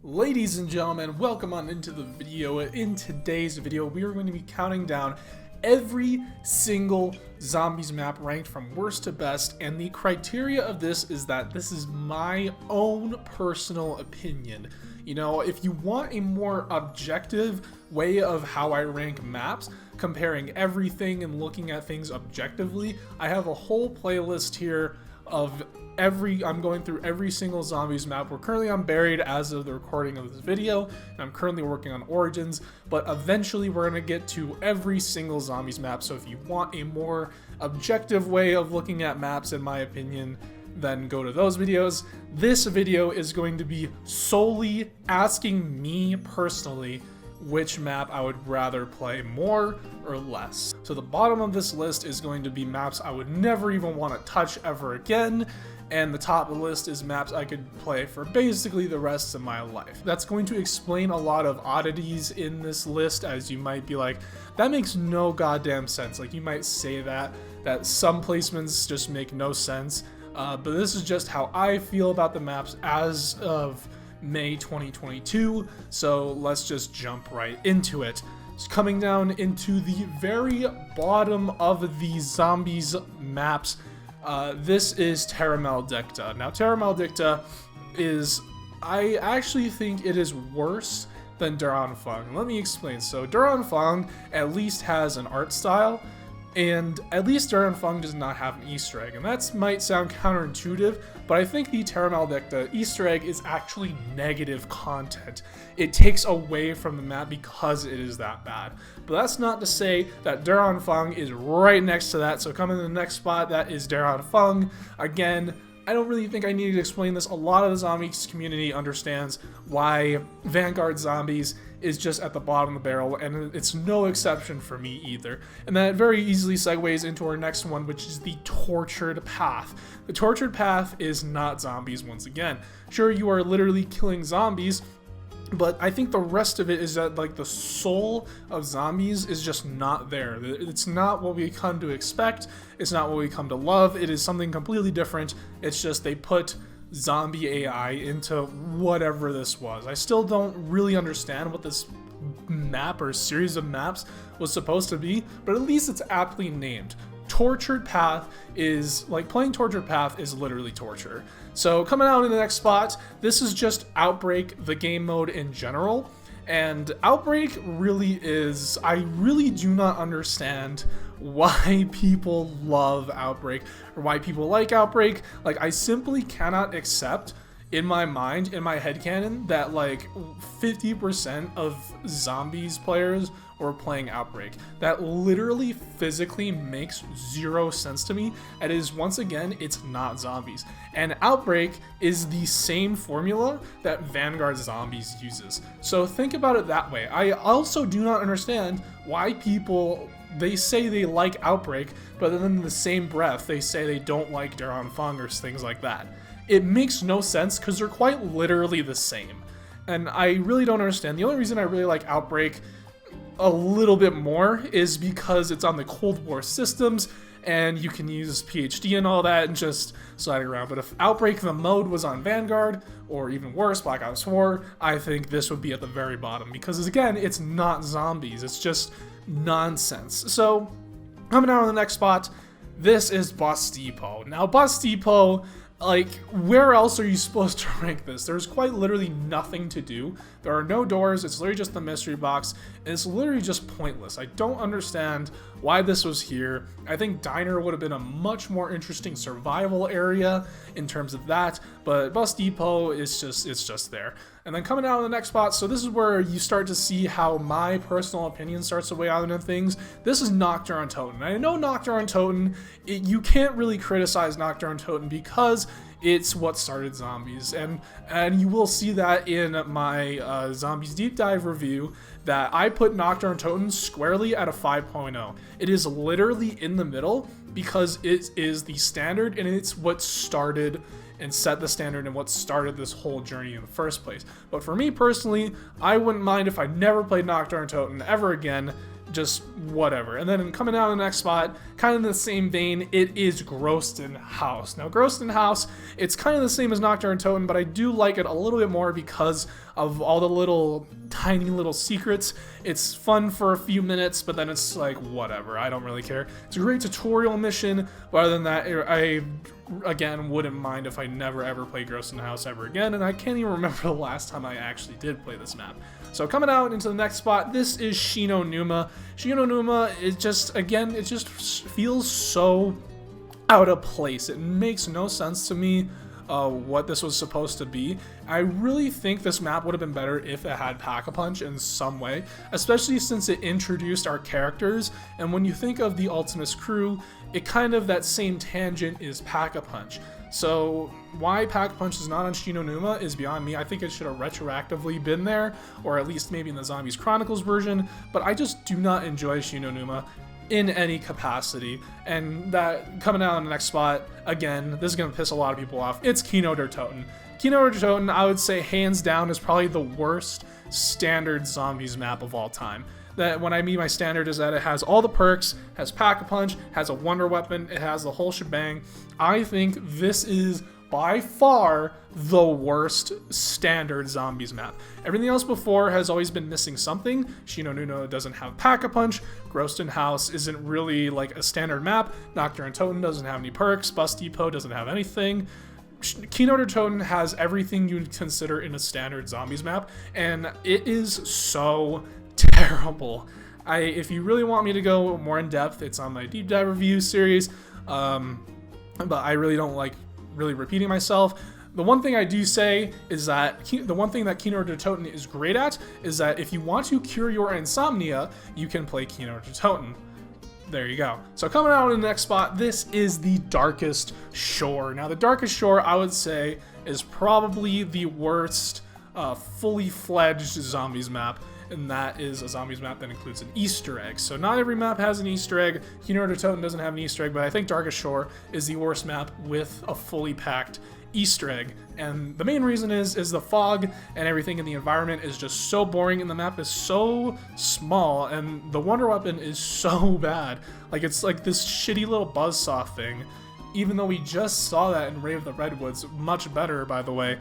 Ladies and gentlemen, welcome on into the video. In today's video, we are going to be counting down every single zombies map ranked from worst to best, and the criteria of this is that this is my own personal opinion. You know, if you want a more objective way of how I rank maps, comparing everything and looking at things objectively, I have a whole playlist here of I'm going through every single zombies map. We're currently on Buried as of the recording of this video, and I'm currently working on Origins, but eventually we're going to get to every single zombies map. So if you want a more objective way of looking at maps, in my opinion, then go to those videos. This video is going to be solely asking me personally which map I would rather play more or less. So the bottom of this list is going to be maps I would never even want to touch ever again, and the top of the list is maps I could play for basically the rest of my life. That's going to explain a lot of oddities in this list, as you might be like, that makes no goddamn sense. Like, you might say that some placements just make no sense, but this is just how I feel about the maps as of May 2022, so let's just jump right into it. It's coming down into the very bottom of the zombies maps. This is Taramaldecta. Now, Taramaldecta is, I actually think it is worse than Daryan Fung. Let me explain. So Daryan Fung at least has an art style, and at least Daryan Fung does not have an Easter egg, and that might sound counterintuitive, but I think the Taramaldecta Easter egg is actually negative content. It takes away from the map because it is that bad. But that's not to say that Daryan Fung is right next to that, so coming in the next spot, that is Daryan Fung. Again, I don't really think I need to explain this. A lot of the zombies community understands why Vanguard Zombies is just at the bottom of the barrel, and it's no exception for me either. And that very easily segues into our next one, which is the Tortured Path. The Tortured Path is not zombies once again. Sure, you are literally killing zombies, but I think the rest of it is that, like, the soul of zombies is just not there. It's not what we come to expect. It's not what we come to love. It is something completely different. It's just they put zombie AI into whatever this was. I still don't really understand what this map or series of maps was supposed to be, but at least it's aptly named. Tortured Path is, like, playing Tortured Path is literally torture. So coming out in the next spot, this is just Outbreak, the game mode in general. And Outbreak really is, I really do not understand why people love Outbreak or why people like Outbreak. Like, I simply cannot accept in my mind, in my headcanon, that like 50% of zombies players were playing Outbreak. That literally physically makes zero sense to me. It is, once again, it's not zombies. And Outbreak is the same formula that Vanguard Zombies uses. So think about it that way. I also do not understand why people, they say they like Outbreak, but then in the same breath, they say they don't like Daryan Fung or things like that. It makes no sense because they're quite literally the same. And I really don't understand. The only reason I really like Outbreak a little bit more is because it's on the Cold War systems and you can use PhD and all that and just slide around. But if Outbreak the mode was on Vanguard, or even worse, Black Ops 4, I think this would be at the very bottom because, again, it's not zombies. It's just nonsense. So coming out on the next spot, this is Bus Depot. Now, Bus Depot, like, where else are you supposed to rank this? There's quite literally nothing to do. There are no doors, it's literally just the mystery box, and it's literally just pointless. I don't understand why this was here. I think Diner would have been a much more interesting survival area in terms of that, but Bus Depot is just, it's just there. And then coming out on the next spot, so this is where you start to see how my personal opinion starts to weigh out into things. This is Nocturne Totem. I know Nocturne Totem, you can't really criticize Nocturne Totem because it's what started zombies, and you will see that in my Zombies Deep Dive review that I put Nocturne Totem squarely at a 5.0. It is literally in the middle because it is the standard and it's what started and set the standard and what started this whole journey in the first place. But for me personally, I wouldn't mind if I never played Nocturne Totem ever again. just whatever. And then coming out in the next spot, kind of in the same vein, it is Groston House. Now, Groston House, it's kind of the same as Nocturne Totem, but I do like it a little bit more because of all the little tiny little secrets. It's fun for a few minutes, but then it's like, whatever, I don't really care. It's a great tutorial mission, but other than that, I, again, wouldn't mind if I never ever play Groston House ever again, and I can't even remember the last time I actually did play this map. So coming out into the next spot, this is Shino Numa. Shino Numa is just, again, it just feels so out of place. It makes no sense to me what this was supposed to be. I really think this map would have been better if it had Pack-a-Punch in some way, especially since it introduced our characters. And when you think of the Ultimus crew, it kind of, that same tangent is Pack-a-Punch. So why Pack-a-Punch is not on Shino Numa is beyond me. I think it should have retroactively been there, or at least maybe in the Zombies Chronicles version, but I just do not enjoy Shino Numa in any capacity. And that coming out in the next spot, again, this is going to piss a lot of people off, it's Kino der Toten. Kino der Toten, I would say hands down, is probably the worst standard Zombies map of all time. That when I mean my standard is that it has all the perks, has Pack-a-Punch, has a wonder weapon, it has the whole shebang. I think this is by far the worst standard Zombies map. Everything else before has always been missing something. Shino Numa doesn't have Pack-a-Punch, Groston House isn't really like a standard map, Nocturne Totem doesn't have any perks, Bus Depot doesn't have anything. Kino der Toten has everything you'd consider in a standard Zombies map, and it is so terrible. If you really want me to go more in depth, it's on my deep dive review series, but I really don't like really repeating myself. The one thing I do say is that the one thing that Kino der Toten is great at is that if you want to cure your insomnia, you can play Kino der Toten. There you go. So coming out in the next spot, this is the Darkest Shore. Now the Darkest Shore, I would say, is probably the worst fully fledged Zombies map, and that is a Zombies map that includes an Easter egg. So not every map has an Easter egg. Kino der Toten doesn't have an Easter egg, but I think Darkest Shore is the worst map with a fully packed Easter egg. And the main reason is the fog and everything in the environment is just so boring, and the map is so small, and the wonder weapon is so bad. Like, it's like this shitty little buzzsaw thing, even though we just saw that in Raid of the Redwoods. Much better, by the way.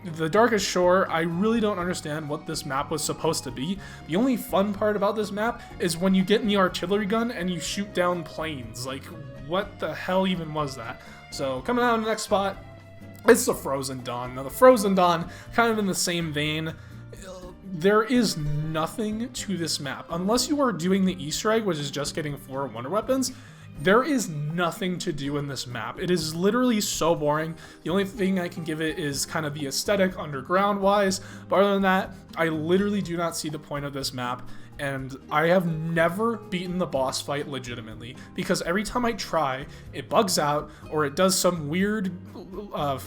The Darkest Shore, I really don't understand what this map was supposed to be. The only fun part about this map is when you get in the artillery gun and you shoot down planes. Like, what the hell even was that? So, coming out in the next spot, it's the Frozen Dawn. Now, the Frozen Dawn, kind of in the same vein, there is nothing to this map. Unless you are doing the Easter egg, which is just getting 4 wonder weapons, there is nothing to do in this map. It is literally so boring. The only thing I can give it is kind of the aesthetic underground-wise, but other than that, I literally do not see the point of this map, and I have never beaten the boss fight legitimately, because every time I try, it bugs out, or it does some weird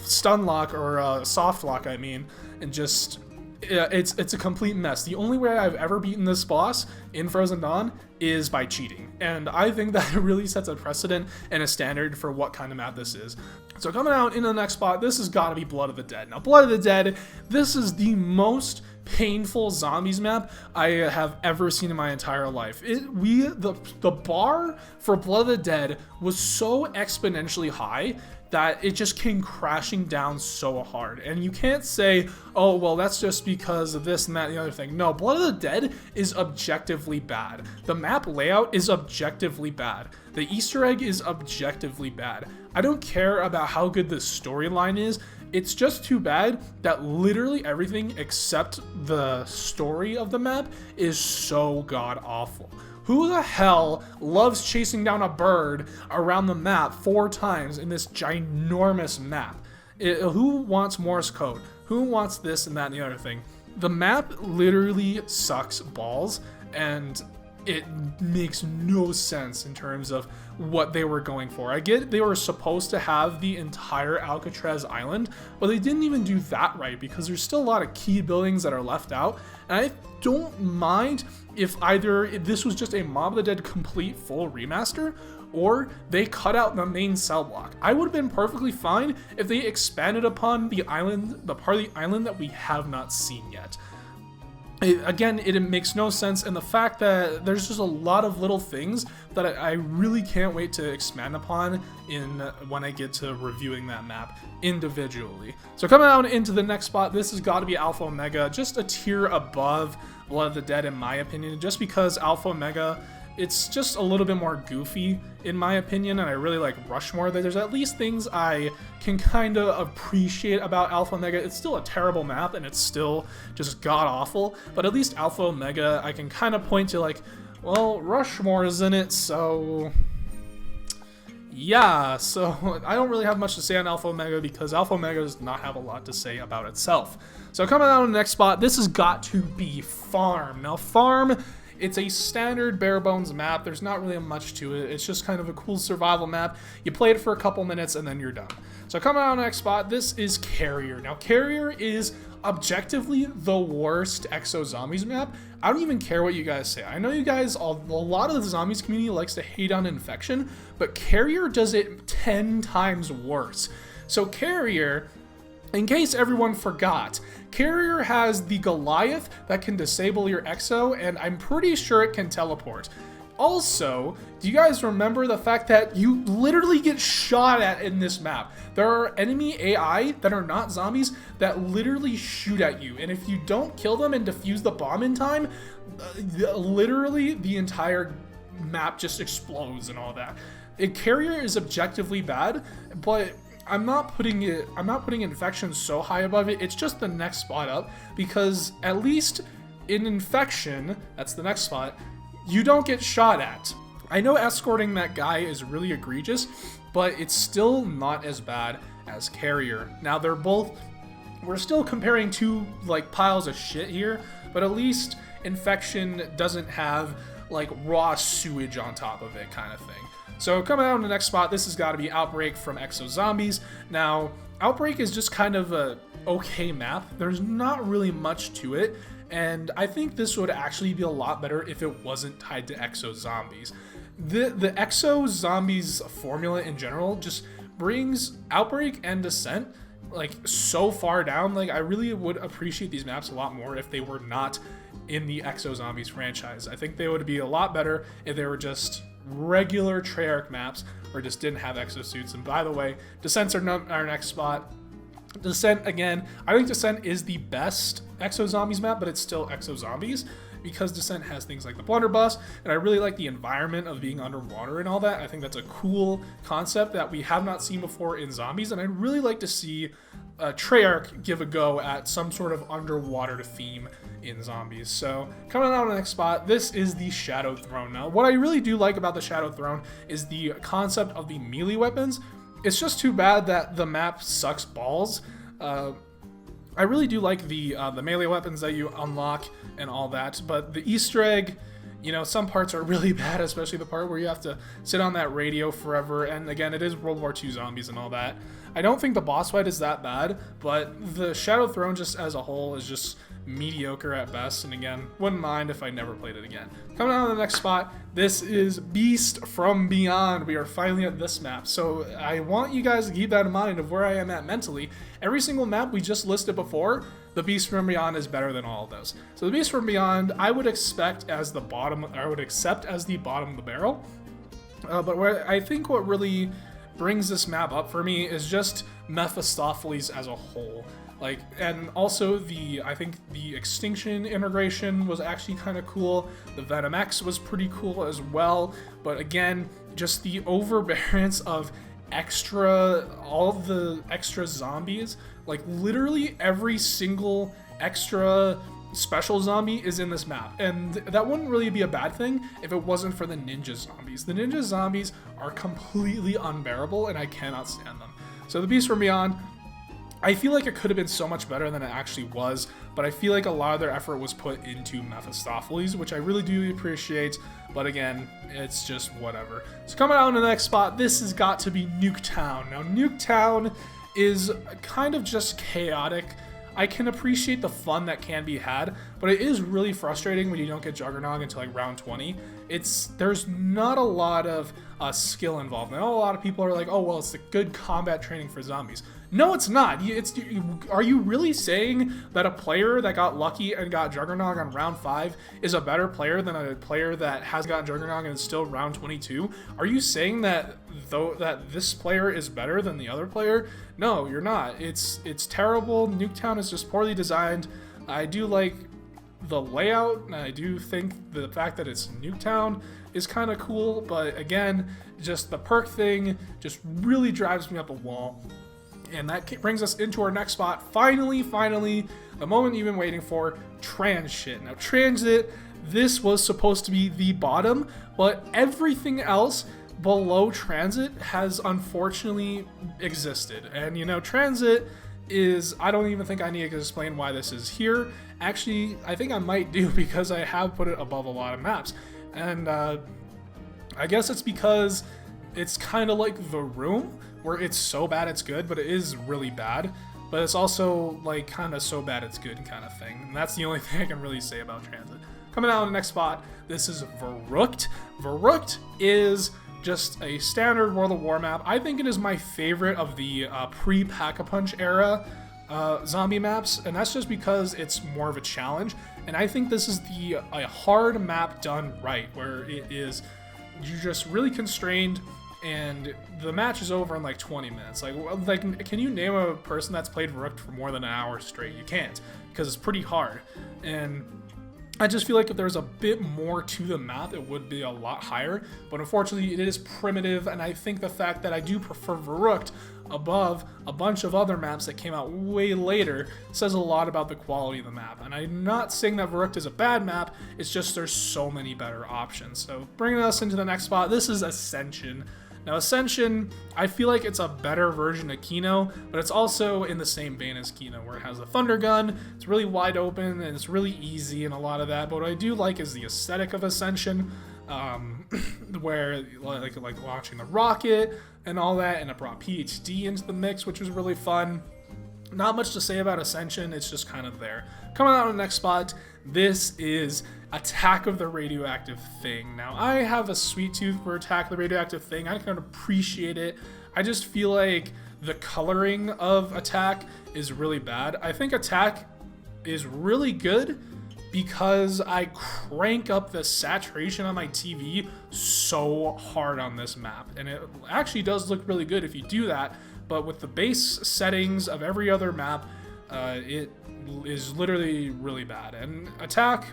stun lock, or soft lock, I mean, and just... It's a complete mess. The only way I've ever beaten this boss in Frozen Dawn is by cheating, and I think that really sets a precedent and a standard for what kind of map this is. So coming out in the next spot, this has got to be Blood of the Dead. Now, Blood of the Dead, this is the most painful Zombies map I have ever seen in my entire life. The bar for Blood of the Dead was so exponentially high that it just came crashing down so hard. And you can't say, oh, well, that's just because of this and that and the other thing. No, Blood of the Dead is objectively bad. The map layout is objectively bad. The Easter egg is objectively bad. I don't care about how good the storyline is. It's just too bad that literally everything except the story of the map is so god-awful. Who the hell loves chasing down a bird around the map 4 times in this ginormous map? Who wants Morse code? Who wants this and that and the other thing? The map literally sucks balls, and it makes no sense in terms of what they were going for. I get they were supposed to have the entire Alcatraz island, but they didn't even do that right, because there's still a lot of key buildings that are left out, and I don't mind if either this was just a Mob of the Dead complete full remaster, or they cut out the main cell block. I would have been perfectly fine if they expanded upon the island, the part of the island that we have not seen yet. Again, it makes no sense, and the fact that there's just a lot of little things that I really can't wait to expand upon when I get to reviewing that map individually. So coming out into the next spot, this has got to be Alpha Omega, just a tier above Blood of the Dead in my opinion, just because Alpha Omega, it's just a little bit more goofy in my opinion, and I really like Rushmore. There's at least things I can kind of appreciate about Alpha Omega. It's still a terrible map, and it's still just god-awful, but at least Alpha Omega, I can kind of point to like, well, Rushmore is in it, so yeah, so I don't really have much to say on Alpha Omega because Alpha Omega does not have a lot to say about itself. So coming out on the next spot, this has got to be Farm. Now Farm, it's a standard bare bones map. There's not really much to it. It's just kind of a cool survival map. You play it for a couple minutes and then you're done. So coming out on the next spot, this is Carrier. Now Carrier is objectively the worst Exo Zombies map. I don't even care what you guys say. I know you guys, a lot of the zombies community likes to hate on Infection, but Carrier does it 10 times worse. So Carrier, in case everyone forgot, Carrier has the Goliath that can disable your Exo, and I'm pretty sure it can teleport. Also, do you guys remember the fact that you literally get shot at in this map? There are enemy AI that are not zombies that literally shoot at you, and if you don't kill them and defuse the bomb in time, literally the entire map just explodes and all that. Carrier is objectively bad, but I'm not putting Infection so high above it. It's just the next spot up, because at least in Infection, that's the next spot, you don't get shot at. I know escorting that guy is really egregious, but it's still not as bad as Carrier. Now we're still comparing two like piles of shit here, but at least Infection doesn't have like raw sewage on top of it kind of thing. So coming out on the next spot, this has got to be Outbreak from Exo Zombies. Now, Outbreak is just kind of a okay map. There's not really much to it, and I think this would actually be a lot better if it wasn't tied to Exo Zombies. The Exo Zombies formula in general just brings Outbreak and Descent like so far down. Like I really would appreciate these maps a lot more if they were not in the Exo Zombies franchise. I think they would be a lot better if they were just regular Treyarch maps or just didn't have exosuits. And by the way, Descent's our next spot. Descent, again, I think Descent is the best Exo Zombies map, but it's still Exo Zombies because Descent has things like the blunderbuss, and I really like the environment of being underwater and all that. I think that's a cool concept that we have not seen before in Zombies, and I'd really like to see Treyarch give a go at some sort of underwater theme in Zombies. So coming out on the next spot, this is the Shadow Throne. Now what I really do like about the Shadow Throne is the concept of the melee weapons. It's just too bad that the map sucks balls. I really do like the melee weapons that you unlock and all that, but the Easter egg, you know, some parts are really bad, especially the part where you have to sit on that radio forever, and again, it is World War II zombies and all that. I don't think the boss fight is that bad, but the Shadow Throne just as a whole is just mediocre at best, and again, wouldn't mind if I never played it again. Coming out on the next spot, this is Beast from Beyond. We are finally at this map, so I want you guys to keep that in mind of where I am at mentally. Every single map we just listed before, the Beast from Beyond is better than all of those. So the Beast from Beyond, I would accept as the bottom of the barrel, but where I think what really brings this map up for me is just Mephistopheles as a whole. Like, and also I think the Extinction integration was actually kind of cool. The Venom X was pretty cool as well. But again, just the overbearance of all of the extra zombies. Like literally every single extra special zombie is in this map, and that wouldn't really be a bad thing if it wasn't for the ninja zombies. The ninja zombies are completely unbearable, and I cannot stand them. So the Beast from Beyond, I feel like it could have been so much better than it actually was, but I feel like a lot of their effort was put into Mephistopheles, which I really do appreciate, but again, it's just whatever. So coming out on the next spot, this has got to be Nuketown. Now Nuketown is kind of just chaotic. I can appreciate the fun that can be had, but it is really frustrating when you don't get Juggernog until like round 20. There's not a lot of skill involved. I know a lot of people are like, oh, well, it's the good combat training for zombies. No, it's not. Are you really saying that a player that got lucky and got Juggernog on round 5 is a better player than a player that has gotten Juggernog and is still round 22? Are you saying that this player is better than the other player? No, you're not. It's terrible. Nuketown is just poorly designed. I do like the layout, and I do think the fact that it's Nuketown is kind of cool, but again, just the perk thing just really drives me up a wall. And that brings us into our next spot. Finally, the moment you've been waiting for, Transit. Now, Transit, this was supposed to be the bottom, but everything else below Transit has unfortunately existed. And you know, Transit is, I don't even think I need to explain why this is here. Actually, I think I might do, because I have put it above a lot of maps. And I guess it's because it's kind of like The Room, where it's so bad it's good, but it is really bad. But it's also like kind of so bad it's good kind of thing. And that's the only thing I can really say about Transit. Coming out on the next spot, this is Verruckt. Verruckt is just a standard World of War map. I think it is my favorite of the pre-Pack-a-Punch era zombie maps, and that's just because it's more of a challenge. And I think this is a hard map done right, where it is, you're just really constrained, and the match is over in like 20 minutes. Like, can you name a person that's played Verruckt for more than an hour straight? You can't, because it's pretty hard. And I just feel like if there was a bit more to the map, it would be a lot higher. But unfortunately, it is primitive, and I think the fact that I do prefer Verruckt above a bunch of other maps that came out way later says a lot about the quality of the map. And I'm not saying that Verruckt is a bad map, it's just there's so many better options. So bringing us into the next spot, this is Ascension. Now, Ascension, I feel like it's a better version of Kino, but it's also in the same vein as Kino, where it has a thunder gun, it's really wide open, and it's really easy and a lot of that. But what I do like is the aesthetic of Ascension, where like launching the rocket and all that, and it brought PhD into the mix, which was really fun. Not much to say about Ascension, it's just kind of there. Coming out on the next spot, this is Attack of the Radioactive Thing. Now, I have a sweet tooth for Attack of the Radioactive Thing. I can appreciate it. I just feel like the coloring of Attack is really bad. I think Attack is really good because I crank up the saturation on my TV so hard on this map. And it actually does look really good if you do that, but with the base settings of every other map, it is literally really bad. And Attack,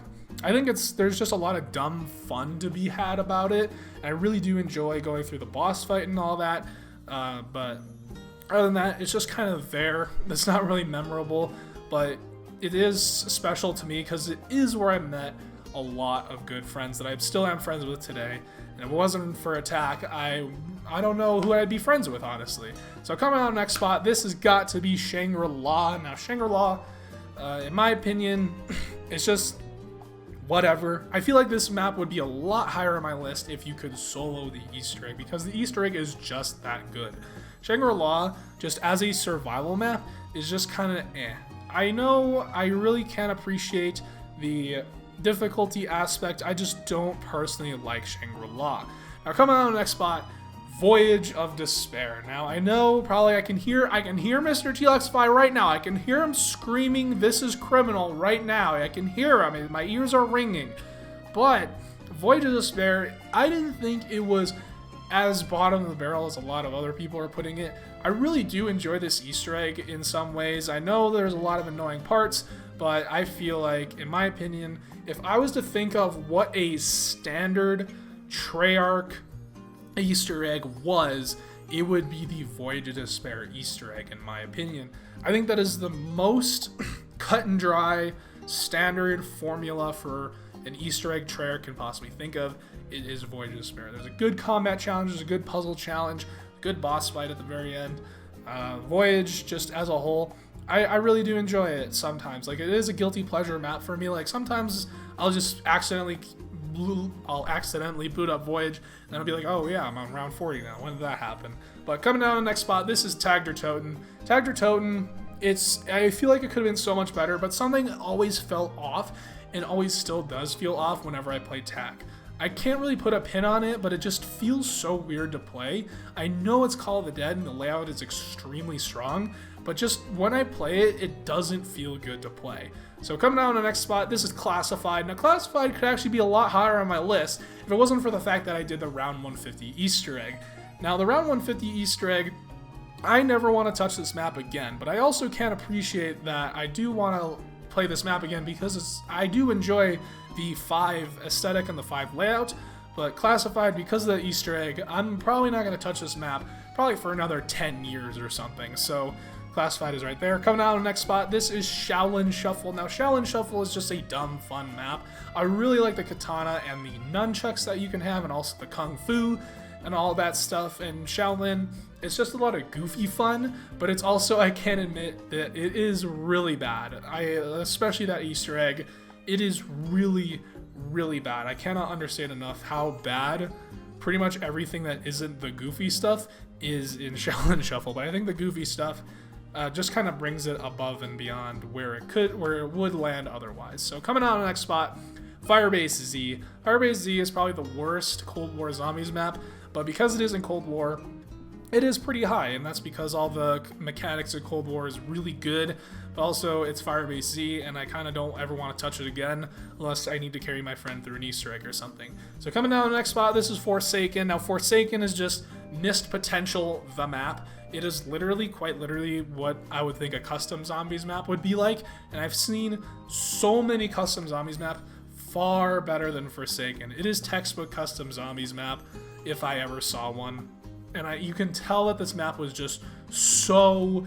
I think there's just a lot of dumb fun to be had about it. And I really do enjoy going through the boss fight and all that. But other than that, it's just kind of there. It's not really memorable, but it is special to me because it is where I met a lot of good friends that I still am friends with today. And if it wasn't for Attack, I don't know who I'd be friends with, honestly. So coming on the next spot, this has got to be Shangri-La. Now, Shangri-La, in my opinion, it's just whatever. I feel like this map would be a lot higher on my list if you could solo the Easter egg, because the Easter egg is just that good. Shangri-La, just as a survival map, is just kind of eh. I know I really can appreciate the difficulty aspect, I just don't personally like Shangri-La. Now coming on the next spot, Voyage of Despair. Now I know probably I can hear Mr. T-Lexify right now. I can hear him screaming, "This is criminal" right now. I can hear him. My ears are ringing. But Voyage of Despair, I didn't think it was as bottom of the barrel as a lot of other people are putting it. I really do enjoy this Easter egg in some ways. I know there's a lot of annoying parts, but I feel like, in my opinion, if I was to think of what a standard Treyarch Easter egg was, it would be the Voyage of Despair Easter egg, in my opinion. I think that is the most cut and dry standard formula for an Easter egg Treyarch can possibly think of. It is Voyage of Despair. There's a good combat challenge, there's a good puzzle challenge, good boss fight at the very end. Voyage, just as a whole, I really do enjoy it sometimes. Like, it is a guilty pleasure map for me. Like, sometimes I'll just accidentally boot up Voyage, and I'll be like, oh yeah, I'm on round 40 now. When did that happen? But coming down to the next spot, this is Tag der Toten. Tag der Toten, I feel like it could have been so much better, but something always felt off, and always still does feel off whenever I play Tag. I can't really put a pin on it, but it just feels so weird to play. I know it's Call of the Dead and the layout is extremely strong, but just when I play it, it doesn't feel good to play. So coming down to the next spot, this is Classified. Now Classified could actually be a lot higher on my list if it wasn't for the fact that I did the round 150 Easter egg. Now the round 150 Easter egg, I never want to touch this map again, but I also can appreciate that I do want to play this map again because I do enjoy the 5 aesthetic and the 5 layout, but Classified, because of the Easter egg, I'm probably not going to touch this map probably for another 10 years or something. So Classified is right there. Coming out on the next spot, this is Shaolin Shuffle. Now Shaolin Shuffle is just a dumb fun map. I really like the katana and the nunchucks that you can have, and also the kung fu and all that stuff. And Shaolin, it's just a lot of goofy fun, but it's also, I can admit that it is really bad. Especially that Easter egg, it is really, really bad. I cannot understand enough how bad pretty much everything that isn't the goofy stuff is in Shaolin Shuffle. But I think the goofy stuff just kind of brings it above and beyond where it would land otherwise. So coming out on the next spot, Firebase Z. Firebase Z is probably the worst Cold War Zombies map, but because it is in Cold War, it is pretty high, and that's because all the mechanics of Cold War is really good, but also it's Firebase Z, and I kind of don't ever want to touch it again unless I need to carry my friend through an Easter egg or something. So coming down to the next spot, this is Forsaken. Now Forsaken is just missed potential, the map. It is literally, quite literally, what I would think a custom zombies map would be like, and I've seen so many custom zombies map far better than Forsaken. It is textbook custom zombies map if I ever saw one. And you can tell that this map was just so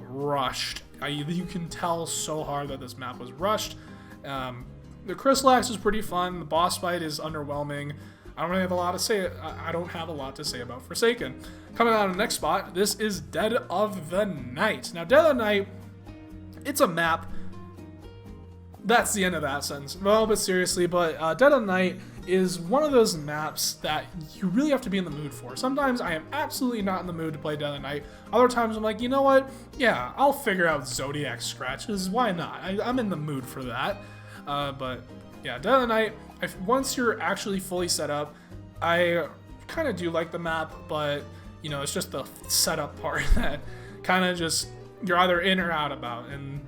rushed. You can tell so hard that this map was rushed. The Chryslax is pretty fun. The boss fight is underwhelming. I don't really have a lot to say. I don't have a lot to say about Forsaken. Coming out of the next spot, this is Dead of the Night. Now, Dead of the Night, it's a map. That's the end of that sentence. Well, but seriously, but Dead of the Night is one of those maps that you really have to be in the mood for. Sometimes I am absolutely not in the mood to play Dead of the Night. Other times I'm like, you know what? Yeah, I'll figure out Zodiac scratches. Why not? I'm in the mood for that. But yeah, Dead of the Night, once you're actually fully set up, I kind of do like the map, but you know, it's just the setup part that kind of just you're either in or out about. And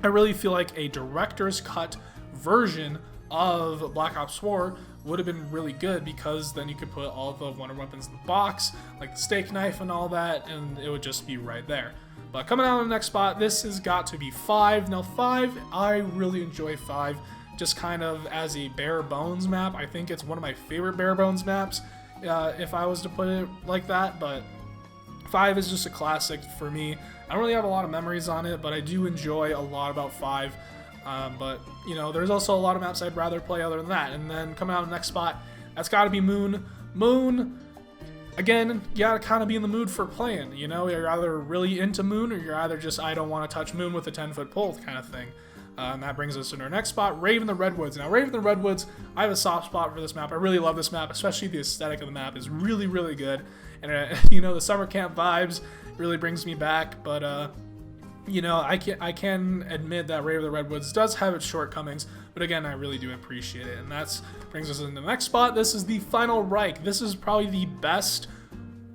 I really feel like a director's cut version of Black Ops 4 would have been really good, because then you could put all the wonder weapons in the box, like the steak knife and all that, and it would just be right there. But coming out on the next spot, this has got to be 5. Now 5, I really enjoy 5, just kind of as a bare bones map. I think it's one of my favorite bare bones maps, if I was to put it like that, but 5 is just a classic for me. I don't really have a lot of memories on it, but I do enjoy a lot about 5. But, you know, there's also a lot of maps I'd rather play other than that. And then coming out in the next spot, that's got to be Moon. Moon, again, you got to kind of be in the mood for playing. You know, you're either really into Moon, or you're either just, I don't want to touch Moon with a 10-foot pole kind of thing. And that brings us to our next spot, Rave in the Redwoods. Now, Rave in the Redwoods, I have a soft spot for this map. I really love this map, especially the aesthetic of the map is really, really good. And, you know, the summer camp vibes really brings me back. But, you know, I can admit that Rave of the Redwoods does have its shortcomings, but again, I really do appreciate it. And that brings us into the next spot. This is the Final Reich. This is probably the best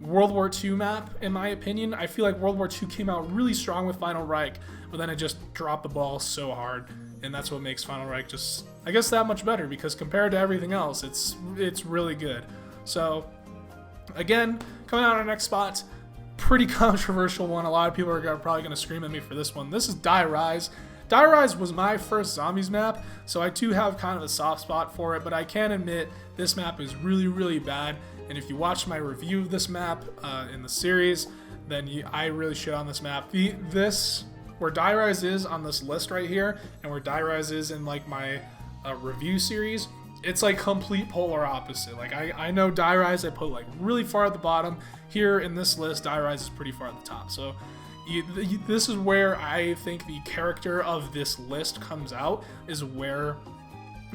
World War II map, in my opinion. I feel like World War II came out really strong with Final Reich, but then it just dropped the ball so hard, and that's what makes Final Reich just, I guess, that much better, because compared to everything else, it's really good. So, again, coming out on our next spot, pretty controversial one. A lot of people are probably going to scream at me for this one. This is Die Rise. Die Rise was my first zombies map, so I do have kind of a soft spot for it, but I can admit this map is really, really bad. And if you watch my review of this map in the series, then I really shit on this map. Where Die Rise is on this list right here, and where Die Rise is in like my review series, it's like complete polar opposite. Like I know Die Rise I put like really far at the bottom. Here in this list, Die Rise is pretty far at the top. So this is where I think the character of this list comes out, is where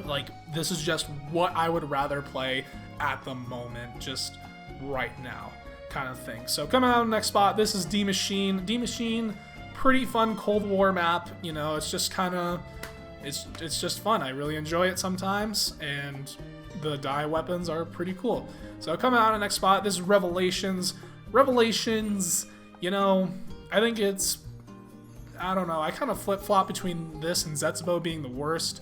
like this is just what I would rather play at the moment, just right now kind of thing. So coming out on the next spot, this is D Machine. D Machine, pretty fun Cold War map. You know, it's just kind of it's just fun. I really enjoy it sometimes, and the die weapons are pretty cool. So coming out on the next spot, this is Revelations. Revelations, you know, I think it's, I don't know, I kind of flip-flop between this and Zetsubou being the worst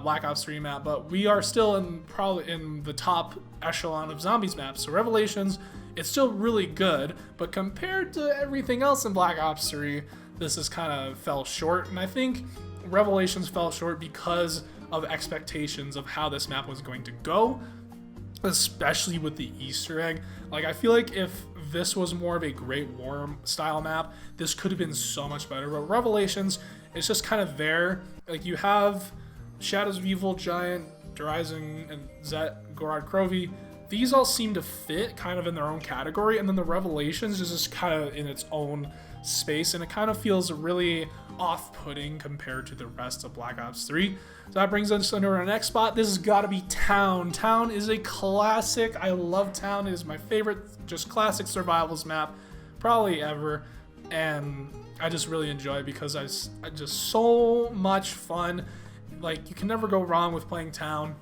Black Ops 3 map, but we are still probably in the top echelon of zombies maps. So Revelations, it's still really good, but compared to everything else in Black Ops 3, this is kind of fell short. And I think Revelations fell short because of expectations of how this map was going to go, especially with the Easter egg. Like, I feel like if this was more of a Great War style map, this could have been so much better. But Revelations, it's just kind of there. Like, you have Shadows of Evil, Giant, Daryan, and Vangaurd, Crovey. These all seem to fit kind of in their own category, and then the Revelations is just kind of in its own space, and it kind of feels really off-putting compared to the rest of Black Ops 3. So that brings us into our next spot. This has got to be Town. Town is a classic. I love Town. It is my favorite, just classic survivals map, probably ever, and I just really enjoy it because I just so much fun. Like, you can never go wrong with playing Town.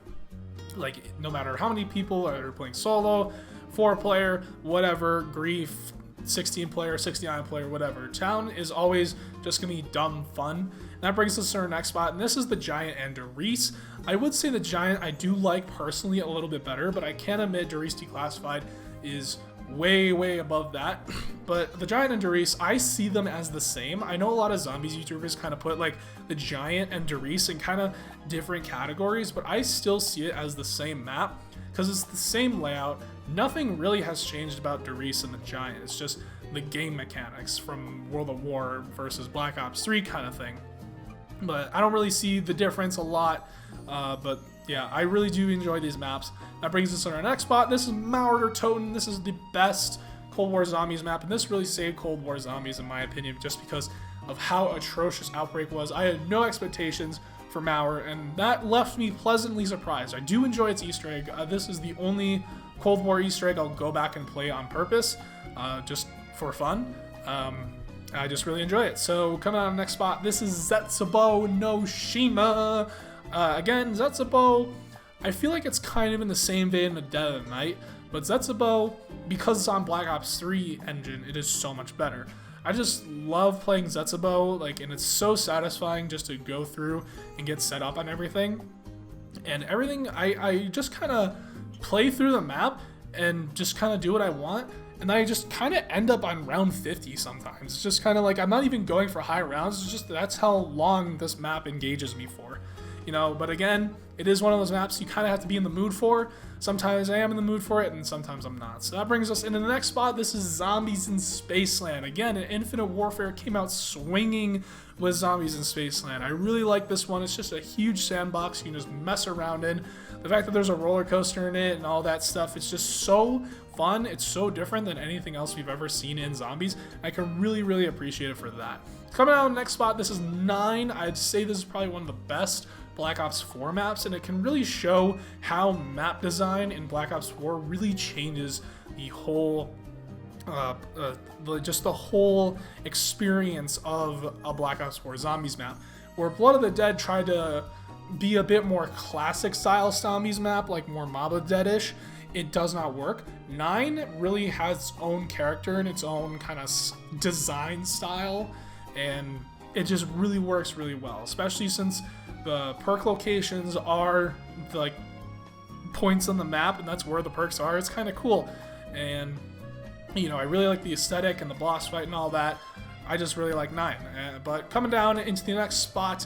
Like, no matter how many people are playing solo, 4-player, whatever, Grief, 16-player, 69-player, whatever. Town is always just going to be dumb fun. And that brings us to our next spot, and this is the Giant and Anderse. I would say the Giant I do like personally a little bit better, but I can admit Anderse Declassified is way, way above that. But the Giant and Anderse, I see them as the same. I know a lot of zombies YouTubers kind of put like the Giant and Anderse in kind of different categories, but I still see it as the same map because it's the same layout. Nothing really has changed about Anderse and the Giant. It's just the game mechanics from World of War versus Black Ops 3 kind of thing. But I don't really see the difference a lot, but yeah, I really do enjoy these maps. That brings us to our next spot. This is Mauer or Toten. This is the best Cold War Zombies map, and this really saved Cold War Zombies in my opinion, just because of how atrocious Outbreak was. I had no expectations for Mauer, and that left me pleasantly surprised. I do enjoy its Easter egg. This is the only Cold War Easter egg I'll go back and play on purpose, just for fun. I just really enjoy it. So coming on the next spot, this is Zetsubou no Shima. Again, Zetsubou, I feel like it's kind of in the same vein of Dead of Night, but Zetsubou, because it's on Black Ops 3 engine, it is so much better. I just love playing Zetsubou, like, and it's so satisfying just to go through and get set up on everything. And everything, I just kind of play through the map and just kind of do what I want, and then I just kind of end up on round 50 sometimes. It's just kind of like, I'm not even going for high rounds, it's just that's how long this map engages me for. You know, but again, it is one of those maps you kind of have to be in the mood for. Sometimes I am in the mood for it, and sometimes I'm not. So that brings us into the next spot. This is Zombies in Spaceland. Again, Infinite Warfare came out swinging with Zombies in Spaceland. I really like this one. It's just a huge sandbox you can just mess around in. The fact that there's a roller coaster in it and all that stuff, it's just so fun. It's so different than anything else we've ever seen in Zombies. I can really, really appreciate it for that. Coming out on the next spot, this is 9. I'd say this is probably one of the best Black Ops 4 maps, and it can really show how map design in Black Ops 4 really changes the whole just the whole experience of a Black Ops 4 Zombies map. Where Blood of the Dead tried to be a bit more classic style Zombies map, like more Mob of the Dead-ish, it does not work. 9 really has its own character and its own kind of design style, and it just really works really well, especially since the perk locations are like points on the map, and that's where the perks are. It's kind of cool, and you know, I really like the aesthetic and the boss fight and all that. I just really like 9. But coming down into the next spot,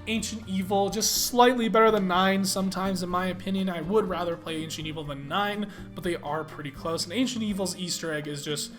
Ancient Evil, just slightly better than 9 sometimes in my opinion. I would rather play Ancient Evil than 9, but they are pretty close. And Ancient Evil's Easter egg is just,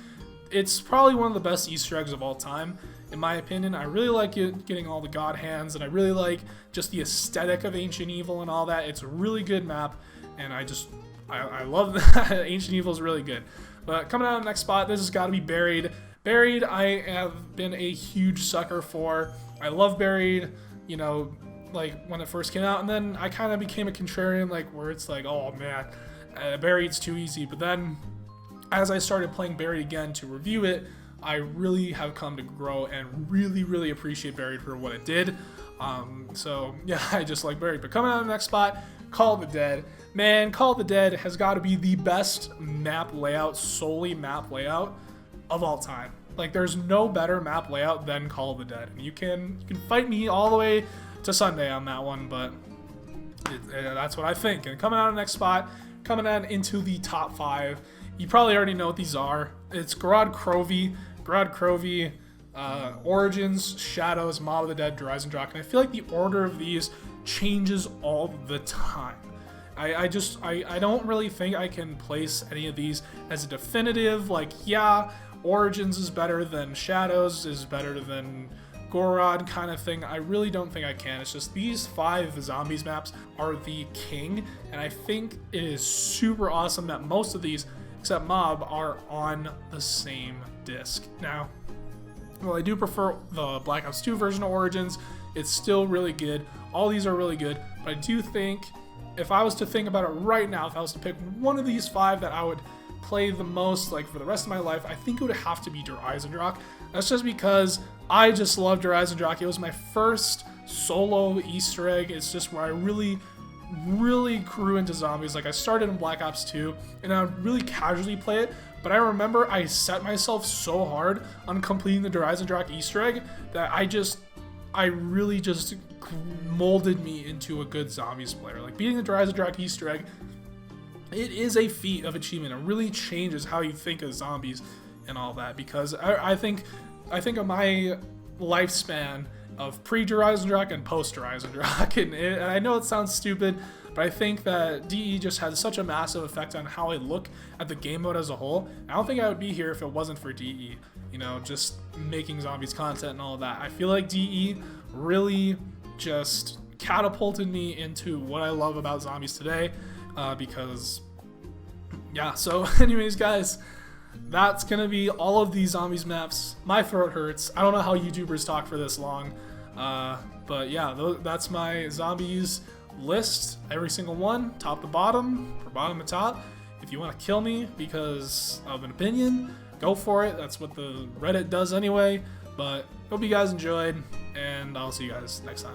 it's probably one of the best Easter eggs of all time. In my opinion, I really like it, getting all the God Hands, and I really like just the aesthetic of Ancient Evil and all that. It's a really good map, and I love that. Ancient Evil is really good. But coming out of the next spot, this has got to be Buried. Buried, I have been a huge sucker for. I love Buried, you know, like when it first came out, and then I kind of became a contrarian, like where it's like, oh man, Buried's too easy. But then as I started playing Buried again to review it, I really have come to grow and really, really appreciate Buried for what it did. So yeah, I just like Buried. But coming out of the next spot, Call of the Dead. Man, Call of the Dead has got to be the best map layout, solely map layout of all time. Like, there's no better map layout than Call of the Dead. And you can fight me all the way to Sunday on that one, but that's what I think. And coming out of the next spot, coming on into the top 5, you probably already know what these are. It's Grod Krovi, Origins, Shadows, Mob of the Dead, Eisendrache, and I feel like the order of these changes all the time. I don't really think I can place any of these as a definitive, like, yeah, Origins is better than Shadows, is better than Gorod kind of thing. I really don't think I can. It's just these 5 zombies maps are the king, and I think it is super awesome that most of these, except Mob, are on the same disc. Now, well, I do prefer the Black Ops 2 version of Origins. It's still really good. All these are really good, but I do think if I was to think about it right now, if I was to pick one of these 5 that I would play the most, like, for the rest of my life, I think it would have to be Eisendrache. That's just because I just love Eisendrache. It was my first solo Easter egg. It's just where I really grew into zombies. Like, I started in Black Ops 2, and I would really casually play it, but I remember I set myself so hard on completing the Eisendrache Easter egg that I really just molded me into a good zombies player. Like, beating the Eisendrache Easter egg, it is a feat of achievement. It really changes how you think of zombies and all that, because I think of my lifespan of pre-Eisendrache and post-Eisendrache, and I know it sounds stupid, but I think that DE just has such a massive effect on how I look at the game mode as a whole. I don't think I would be here if it wasn't for DE, you know, just making zombies content and all of that. I feel like DE really just catapulted me into what I love about zombies today, because, yeah, so anyways, guys, that's gonna be all of these zombies maps. My throat hurts. I don't know how YouTubers talk for this long, but yeah, that's my zombies list. Every single one, top to bottom, or bottom to top. If you want to kill me because of an opinion, go for it. That's what the Reddit does anyway. But hope you guys enjoyed, and I'll see you guys next time.